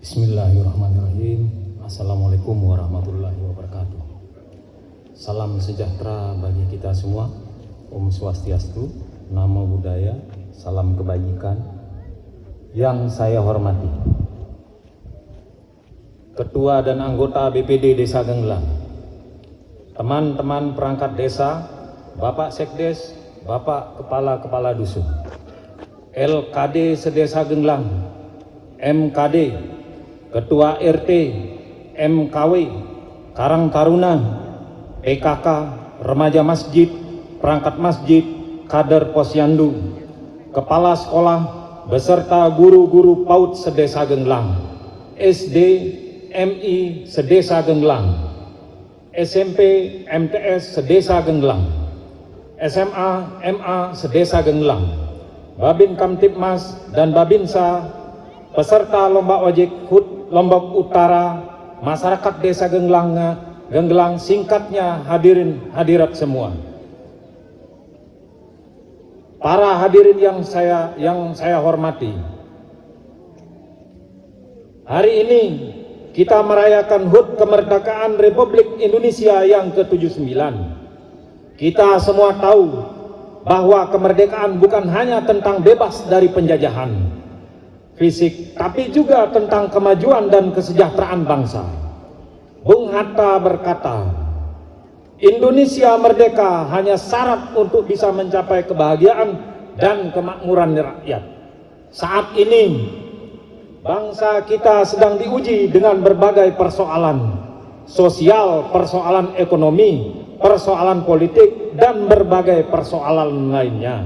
Bismillahirrahmanirrahim. Assalamualaikum warahmatullahi wabarakatuh. Salam sejahtera bagi kita semua. Om Swastiastu, Namo Buddhaya, salam kebajikan. Yang saya hormati Ketua dan anggota BPD Desa Genggelang, teman-teman perangkat desa, Bapak Sekdes, Bapak Kepala Dusun, LKD Sedesa Genggelang, MKD, Ketua RT, MKW, Karang Taruna, PKK, Remaja Masjid, Perangkat Masjid, Kader Posyandu, Kepala Sekolah, beserta guru-guru PAUD Sedesa Genggelang, SD, MI Sedesa Genggelang, SMP, MTS Sedesa Genggelang, SMA, MA Sedesa Genggelang, Babin Kamtipmas dan Babinsa, peserta Lomba Ojek HUT Lombok Utara, masyarakat Desa Genggelang, singkatnya hadirin hadirat semua. Para hadirin yang saya hormati, hari ini kita merayakan HUT Kemerdekaan Republik Indonesia yang ke-79. Kita semua tahu bahwa kemerdekaan bukan hanya tentang bebas dari penjajahan fisik, tapi juga tentang kemajuan dan kesejahteraan bangsa. Bung Hatta berkata, Indonesia merdeka hanya syarat untuk bisa mencapai kebahagiaan dan kemakmuran rakyat. Saat ini, bangsa kita sedang diuji dengan berbagai persoalan sosial, persoalan ekonomi, persoalan politik, dan berbagai persoalan lainnya.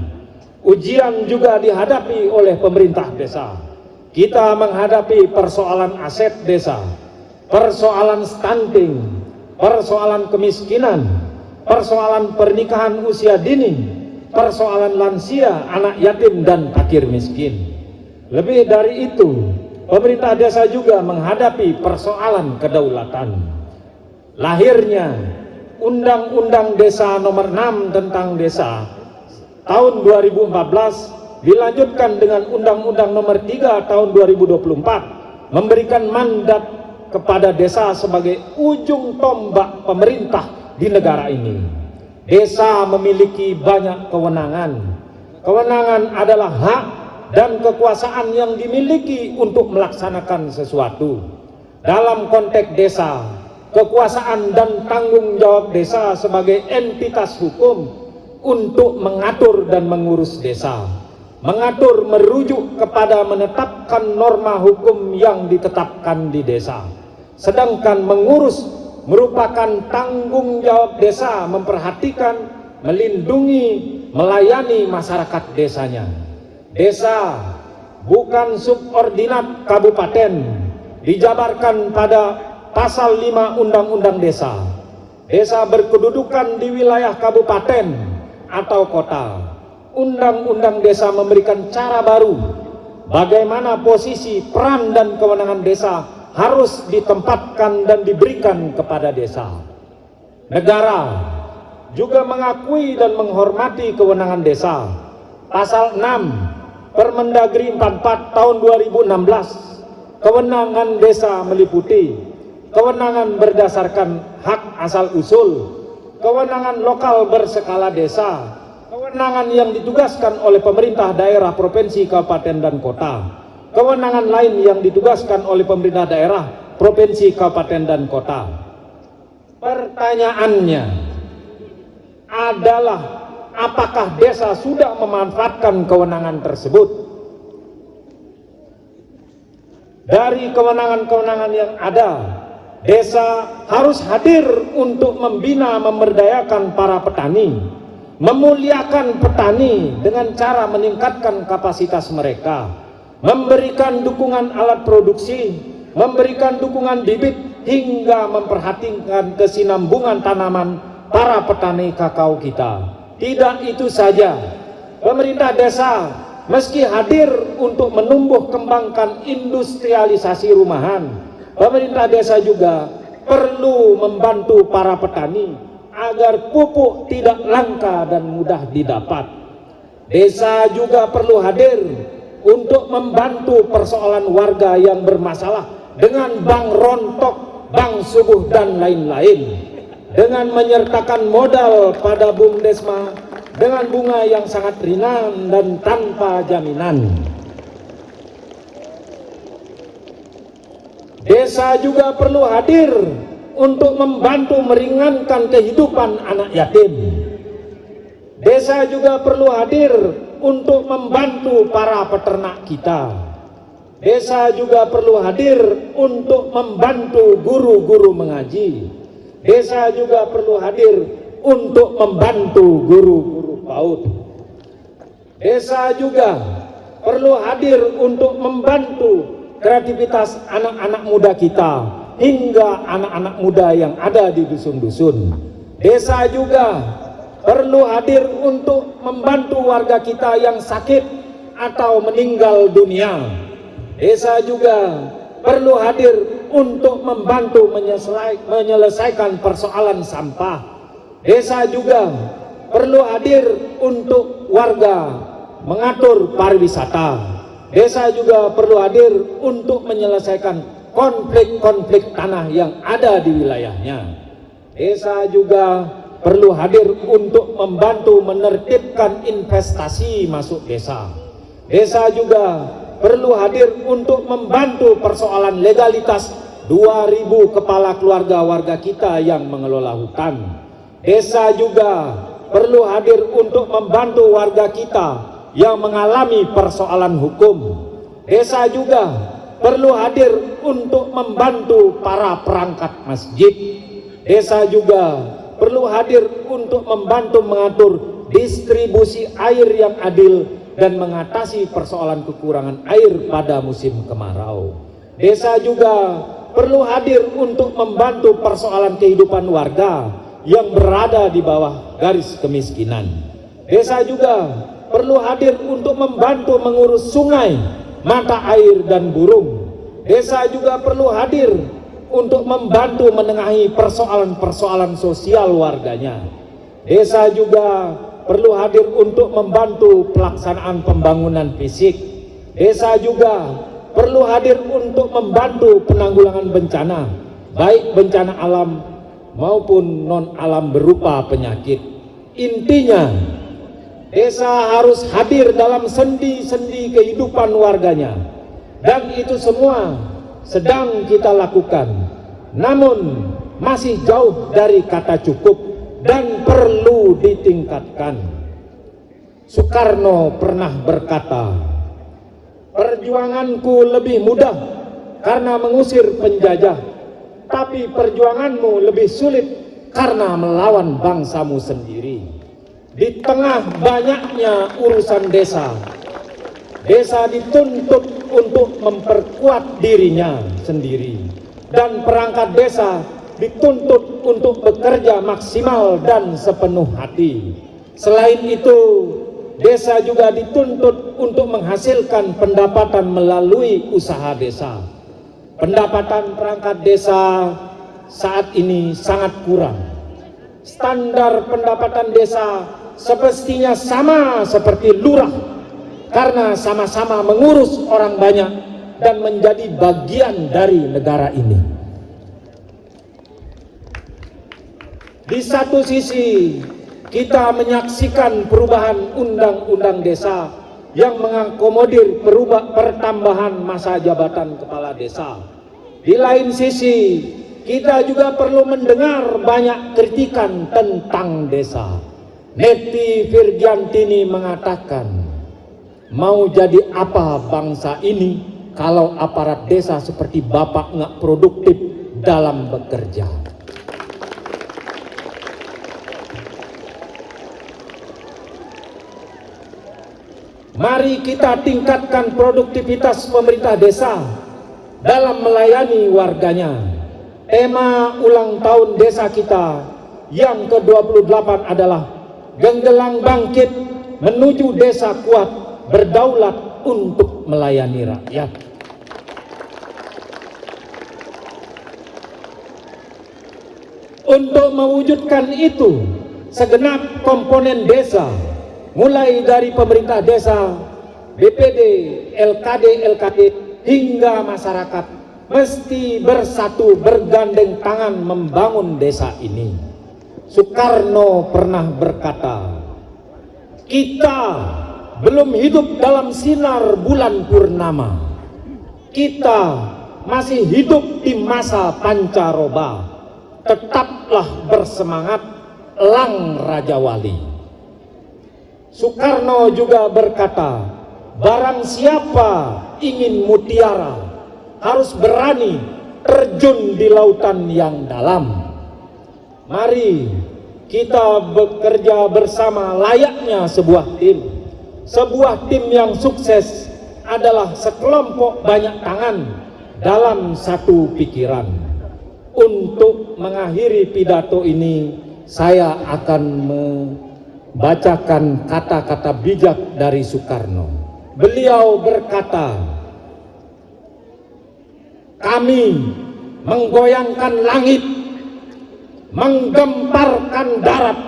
Ujian juga dihadapi oleh pemerintah desa. Kita menghadapi persoalan aset desa, persoalan stunting, persoalan kemiskinan, persoalan pernikahan usia dini, persoalan lansia, anak yatim, dan fakir miskin. Lebih dari itu, pemerintah desa juga menghadapi persoalan kedaulatan. Lahirnya Undang-Undang Desa Nomor 6 tentang Desa tahun 2014 dilanjutkan dengan Undang-Undang Nomor 3 tahun 2024 memberikan mandat kepada desa sebagai ujung tombak pemerintah di negara ini. Desa memiliki banyak kewenangan. Kewenangan adalah hak dan kekuasaan yang dimiliki untuk melaksanakan sesuatu. Dalam konteks desa, kekuasaan dan tanggung jawab desa sebagai entitas hukum untuk mengatur dan mengurus desa. Mengatur merujuk kepada menetapkan norma hukum yang ditetapkan di desa. Sedangkan mengurus merupakan tanggung jawab desa memperhatikan, melindungi, melayani masyarakat desanya. Desa bukan subordinat kabupaten, dijabarkan pada pasal 5 Undang-Undang Desa. Desa berkedudukan di wilayah kabupaten atau kota. Undang-Undang Desa memberikan cara baru bagaimana posisi, peran, dan kewenangan desa harus ditempatkan dan diberikan kepada desa. Negara juga mengakui dan menghormati kewenangan desa. Pasal 6 Permendagri 44 tahun 2016, kewenangan desa meliputi kewenangan berdasarkan hak asal usul, kewenangan lokal berskala desa, kewenangan yang ditugaskan oleh pemerintah daerah, provinsi, kabupaten, dan kota, kewenangan lain yang ditugaskan oleh pemerintah daerah, provinsi, kabupaten, dan kota. Pertanyaannya adalah, apakah desa sudah memanfaatkan kewenangan tersebut? Dari kewenangan-kewenangan yang ada, desa harus hadir untuk membina, memberdayakan para petani, memuliakan petani dengan cara meningkatkan kapasitas mereka, memberikan dukungan alat produksi, memberikan dukungan bibit, hingga memperhatikan kesinambungan tanaman para petani kakao kita. Tidak itu saja, pemerintah desa meski hadir untuk menumbuh kembangkan industrialisasi rumahan, pemerintah desa juga perlu membantu para petani agar pupuk tidak langka dan mudah didapat. Desa juga perlu hadir untuk membantu persoalan warga yang bermasalah dengan bank rontok, bank subuh dan lain-lain, dengan menyertakan modal pada BUMDesma dengan bunga yang sangat ringan dan tanpa jaminan. Desa juga perlu hadir untuk membantu meringankan kehidupan anak yatim. Desa juga perlu hadir untuk membantu para peternak kita. Desa juga perlu hadir untuk membantu guru-guru mengaji. Desa juga perlu hadir untuk membantu guru-guru PAUD. Desa juga perlu hadir untuk membantu kreativitas anak-anak muda kita hingga anak-anak muda yang ada di dusun-dusun. Desa juga perlu hadir untuk membantu warga kita yang sakit atau meninggal dunia. Desa juga perlu hadir untuk membantu menyelesaikan persoalan sampah. Desa juga perlu hadir untuk warga mengatur pariwisata. Desa juga perlu hadir untuk menyelesaikan konflik-konflik tanah yang ada di wilayahnya. Desa juga perlu hadir untuk membantu menertibkan investasi masuk desa. Desa juga perlu hadir untuk membantu persoalan legalitas 2.000 kepala keluarga warga kita yang mengelola hutan. Desa juga perlu hadir untuk membantu warga kita yang mengalami persoalan hukum. Desa juga perlu hadir untuk membantu para perangkat masjid. Desa juga perlu hadir untuk membantu mengatur distribusi air yang adil dan mengatasi persoalan kekurangan air pada musim kemarau. Desa juga perlu hadir untuk membantu persoalan kehidupan warga yang berada di bawah garis kemiskinan. Desa juga perlu hadir untuk membantu mengurus sungai, mata air dan burung. Desa juga perlu hadir untuk membantu menengahi persoalan-persoalan sosial warganya. Desa juga perlu hadir untuk membantu pelaksanaan pembangunan fisik. Desa juga perlu hadir untuk membantu penanggulangan bencana, baik bencana alam maupun non-alam berupa penyakit. Intinya, desa harus hadir dalam sendi-sendi kehidupan warganya, dan itu semua sedang kita lakukan. Namun masih jauh dari kata cukup dan perlu ditingkatkan. Soekarno pernah berkata, "Perjuanganku lebih mudah karena mengusir penjajah, tapi perjuanganmu lebih sulit karena melawan bangsamu sendiri." Di tengah banyaknya urusan desa, desa dituntut untuk memperkuat dirinya sendiri, dan perangkat desa dituntut untuk bekerja maksimal dan sepenuh hati. Selain itu, desa juga dituntut untuk menghasilkan pendapatan melalui usaha desa. Pendapatan perangkat desa saat ini sangat kurang. Standar pendapatan desa semestinya sama seperti lurah, karena sama-sama mengurus orang banyak dan menjadi bagian dari negara ini. Di satu sisi, kita menyaksikan perubahan undang-undang desa yang mengakomodir pertambahan masa jabatan kepala desa. Di lain sisi, kita juga perlu mendengar banyak kritikan tentang desa. Neti Virgiantini mengatakan, "Mau jadi apa bangsa ini kalau aparat desa seperti bapak nggak produktif dalam bekerja?" Mari kita tingkatkan produktivitas pemerintah desa dalam melayani warganya. Tema ulang tahun desa kita yang ke-28 adalah Genggelang Bangkit Menuju Desa Kuat Berdaulat untuk Melayani Rakyat. Untuk mewujudkan itu, segenap komponen desa, mulai dari pemerintah desa, BPD, LKD, hingga masyarakat, mesti bersatu bergandeng tangan membangun desa ini. Soekarno pernah berkata, kita belum hidup dalam sinar bulan purnama. Kita masih hidup di masa pancaroba. Tetaplah bersemangat, elang Raja Wali. Soekarno juga berkata, barang siapa ingin mutiara harus berani terjun di lautan yang dalam. Mari kita bekerja bersama layaknya sebuah tim. Sebuah tim yang sukses adalah sekelompok banyak tangan dalam satu pikiran. Untuk mengakhiri pidato ini, saya akan membacakan kata-kata bijak dari Soekarno. Beliau berkata, kami menggoyangkan langit, menggemparkan darat,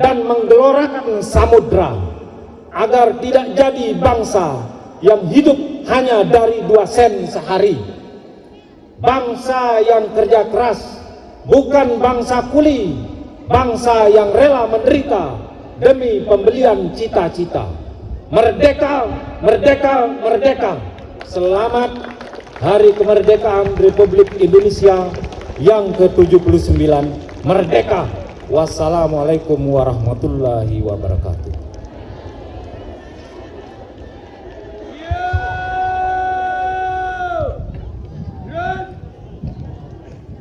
dan menggelorakan samudra, agar tidak jadi bangsa yang hidup hanya dari 2 sen sehari. Bangsa yang kerja keras, bukan bangsa kuli, bangsa yang rela menderita demi pembelian cita-cita. Merdeka, merdeka, merdeka. Selamat Hari Kemerdekaan Republik Indonesia yang ke-79. Merdeka. Wassalamualaikum warahmatullahi wabarakatuh.